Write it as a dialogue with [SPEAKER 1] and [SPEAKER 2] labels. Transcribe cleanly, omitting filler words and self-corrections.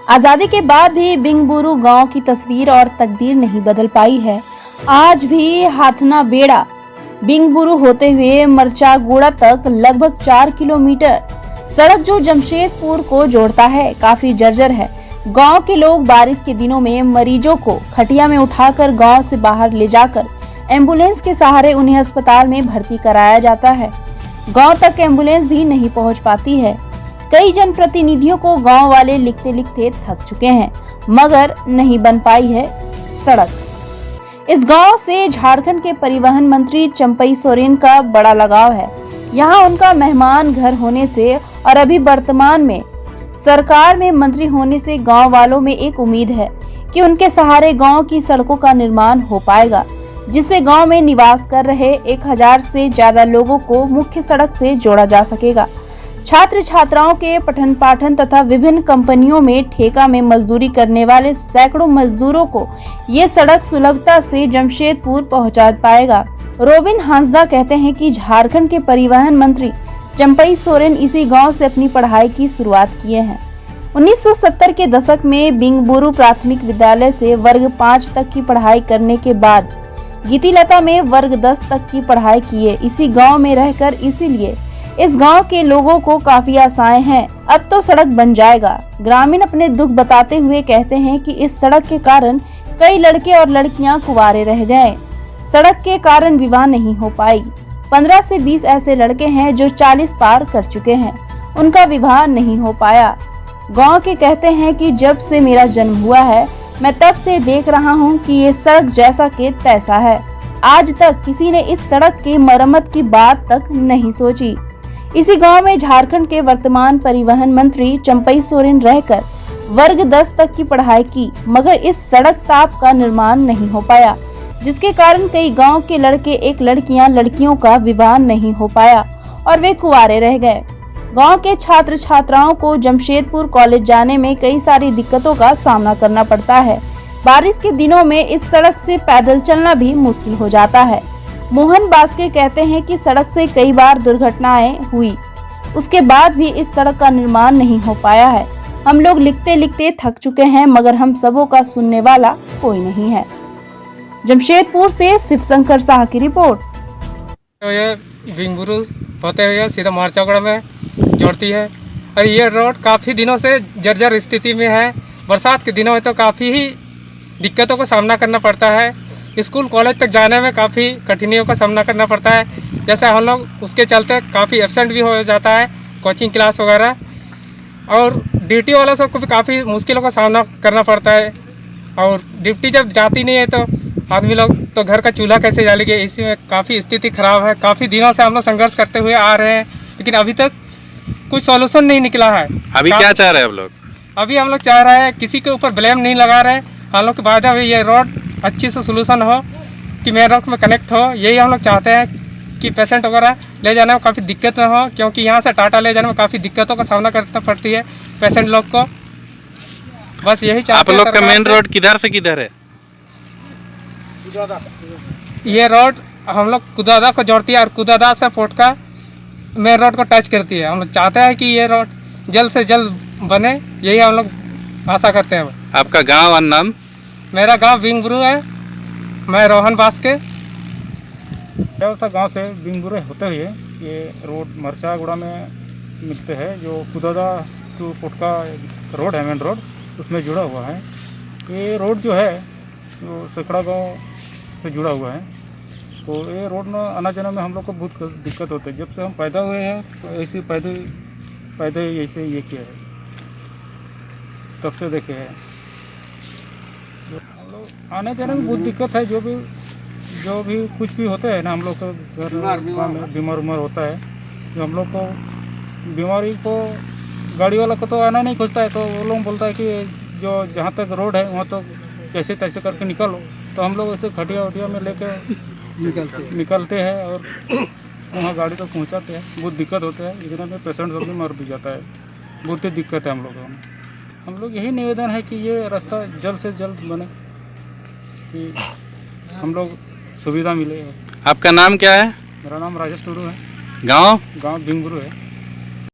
[SPEAKER 1] आजादी के बाद भी बिंगबुरु गांव की तस्वीर और तकदीर नहीं बदल पाई है। आज भी हाथना बेड़ा बिंगबुरु होते हुए मरचागुड़ा तक लगभग 4 किलोमीटर सड़क जो जमशेदपुर को जोड़ता है काफी जर्जर है। गांव के लोग बारिश के दिनों में मरीजों को खटिया में उठाकर गांव से बाहर ले जाकर एम्बुलेंस के सहारे उन्हें अस्पताल में भर्ती कराया जाता है। गांव तक एम्बुलेंस भी नहीं पहुंच पाती है। कई जनप्रतिनिधियों को गांव वाले लिखते लिखते थक चुके हैं, मगर नहीं बन पाई है सड़क। इस गांव से झारखंड के परिवहन मंत्री चंपई सोरेन का बड़ा लगाव है। यहां उनका मेहमान घर होने से और अभी वर्तमान में सरकार में मंत्री होने से गांव वालों में एक उम्मीद है कि उनके सहारे गांव की सड़कों का निर्माण हो पाएगा, जिससे गांव में निवास कर रहे 1000 से ज्यादा लोगों को मुख्य सड़क से जोड़ा जा सकेगा। छात्र छात्राओं के पठन पाठन तथा विभिन्न कंपनियों में ठेका में मजदूरी करने वाले सैकड़ों मजदूरों को ये सड़क सुलभता से जमशेदपुर पहुंचा पाएगा। रोबिन हांसदा कहते हैं कि झारखंड के परिवहन मंत्री चंपई सोरेन इसी गांव से अपनी पढ़ाई की शुरुआत किए हैं। 1970 के दशक में बिंगबुरु प्राथमिक विद्यालय से वर्ग 5 तक की पढ़ाई करने के बाद गीतिलता में वर्ग 10 तक की पढ़ाई किए इसी गांव में रहकर, इसीलिए इस गांव के लोगों को काफी आशाएं हैं। अब तो सड़क बन जाएगा। ग्रामीण अपने दुख बताते हुए कहते हैं कि इस सड़क के कारण कई लड़के और लड़कियां कुंवारे रह गए। सड़क के कारण विवाह नहीं हो पाई। 15 से 20 ऐसे लड़के हैं जो 40 पार कर चुके हैं, उनका विवाह नहीं हो पाया। गांव के कहते हैं कि जब से मेरा जन्म हुआ है मैं तब से देख रहा हूं कि ये सड़क जैसा के तैसा है। आज तक किसी ने इस सड़क की मरम्मत की बात तक नहीं सोची। इसी गांव में झारखंड के वर्तमान परिवहन मंत्री चंपई सोरेन रहकर वर्ग 10 तक की पढ़ाई की, मगर इस सड़क ताप का निर्माण नहीं हो पाया, जिसके कारण कई गांव के लड़के एक लड़कियों का विवाह नहीं हो पाया और वे कुंवारे रह गए। गांव के छात्र छात्राओं को जमशेदपुर कॉलेज जाने में कई सारी दिक्कतों का सामना करना पड़ता है। बारिश के दिनों में इस सड़क से पैदल चलना भी मुश्किल हो जाता है। मोहन बास्के कहते हैं कि सड़क से कई बार दुर्घटनाएं हुई, उसके बाद भी इस सड़क का निर्माण नहीं हो पाया है। हम लोग लिखते लिखते थक चुके हैं, मगर हम सबों का सुनने वाला कोई नहीं है। जमशेदपुर से शिवशंकर शाह की रिपोर्ट।
[SPEAKER 2] तो ये बिंगबुरु होते हुए सीधा मरचागुड़ा में जोड़ती है और ये रोड काफ़ी दिनों से जर्जर स्थिति में है। बरसात के दिनों में तो काफ़ी ही दिक्कतों का सामना करना पड़ता है। स्कूल कॉलेज तक जाने में काफ़ी कठिनाइयों का सामना करना पड़ता है। जैसे हम लोग उसके चलते काफ़ी एब्सेंट भी हो जाता है कोचिंग क्लास वगैरह, और ड्यूटी वालों से को भी काफ़ी मुश्किलों का सामना करना पड़ता है। और ड्यूटी जब जाती नहीं है तो आदमी लोग तो घर का चूल्हा कैसे जालेंगे, इसी में काफ़ी स्थिति ख़राब है। काफ़ी दिनों से हम लोग संघर्ष करते हुए आ रहे हैं, लेकिन अभी तक कुछ सॉल्यूशन नहीं निकला है।
[SPEAKER 3] अभी क्या चाह रहे हैं आप लोग?
[SPEAKER 2] अभी हम लोग चाह रहे हैं, किसी के ऊपर ब्लेम नहीं लगा रहे, हम लोग के वादा हुई ये रोड अच्छी से सोल्यूशन हो कि मेन रोड में कनेक्ट हो। यही हम लोग चाहते हैं कि पेशेंट वगैरह ले जाने में काफ़ी दिक्कत ना हो, क्योंकि यहाँ से टाटा ले जाने में काफ़ी दिक्कतों का सामना करना पड़ती है पेशेंट लोग को। बस यही चाहते हैं।
[SPEAKER 3] आप लोग का मेन रोड किधर से किधर है?
[SPEAKER 2] ये रोड हम लोग कुदादा को जोड़ती है और कुदादा से पोटका मेन रोड को टच करती है। हम लोग चाहते हैं कि ये रोड जल्द से जल्द बने, यही हम लोग आशा करते हैं।
[SPEAKER 3] आपका गांव और नाम?
[SPEAKER 2] मेरा गांव बिंगबुरु है, मैं रोहन बास्के।
[SPEAKER 4] सा गांव से बिंगबुरु होते हुए ये रोड मरचागुड़ा में मिलते हैं, जो कुदादा टू पोटका रोड है, मेन रोड, उसमें जुड़ा हुआ है। ये रोड जो है वो सैकड़ा गांव से जुड़ा हुआ है। तो ये रोड में आना जाने में हम लोग को बहुत दिक्कत होती है। जब से हम पैदा हुए हैं तो ऐसे पैदा ऐसे ये किया है, तब से देखे हैं। हम लोग आने जाने में बहुत दिक्कत है। जो भी कुछ भी होता है ना, हम लोग का घर में बीमार होता है, जो हम लोग को बीमारी को गाड़ी वाला को तो आना नहीं खोजता है, तो वो लोग बोलता है कि जो जहाँ तक रोड है वहाँ तो कैसे तैसे करके निकालो। तो हम लोग ऐसे खटिया वटिया में लेके निकलते हैं और वहाँ गाड़ी तक पहुँचाते हैं। बहुत दिक्कत होता है, इतने में पेशेंट सब भी मर भी जाता है। बहुत ही दिक्कत है हम लोगों में। हम लोग यही निवेदन है कि ये रास्ता जल्द से जल्द बने, कि हम लोग सुविधा मिले।
[SPEAKER 3] आपका नाम क्या है?
[SPEAKER 4] मेरा नाम राजेश टुडू है।
[SPEAKER 3] गांव
[SPEAKER 4] बिंगबुरु है।